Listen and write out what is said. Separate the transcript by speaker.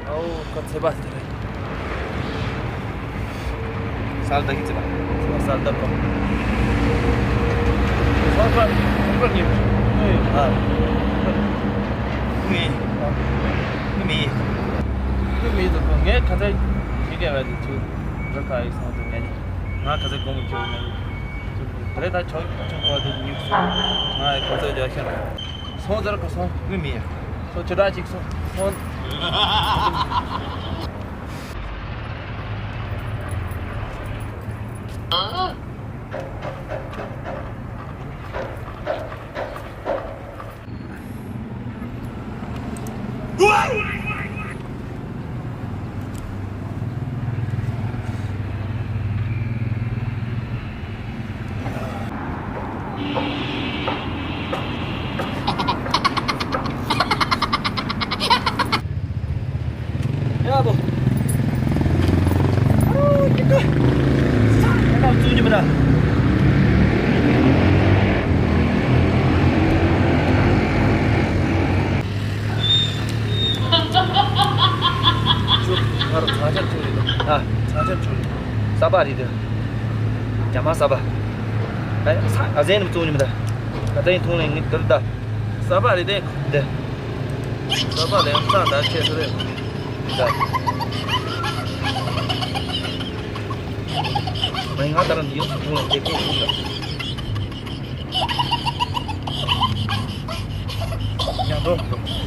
Speaker 1: 어우, 그 제발.
Speaker 2: 살다 기지마.
Speaker 1: 살다 거. 살다 거
Speaker 2: 아. 미. 미.
Speaker 1: 미도 공개 가자. 이게 가지고 저까지 상황이 나 가자 공부 교육을. 그래 다 저기 좀 와도 뉴스. 아, 가자 저기. 손으로 가서
Speaker 2: 미.
Speaker 1: 소 저라직 손.
Speaker 2: 여보. 아우, 기꺼. 잠깐 주님이다.
Speaker 1: 바로 자전 쪽이다.
Speaker 2: 아,
Speaker 1: 자전 쪽.
Speaker 2: 사바리드. 자마 사바. 아제는 주님이다. 가자인 통행 니들다.
Speaker 1: 사바리데.
Speaker 2: 네.
Speaker 1: 사바레 산다 체스레.
Speaker 2: 자. 많이 하다는 이유 통행 되고 있다.
Speaker 1: 그냥 너.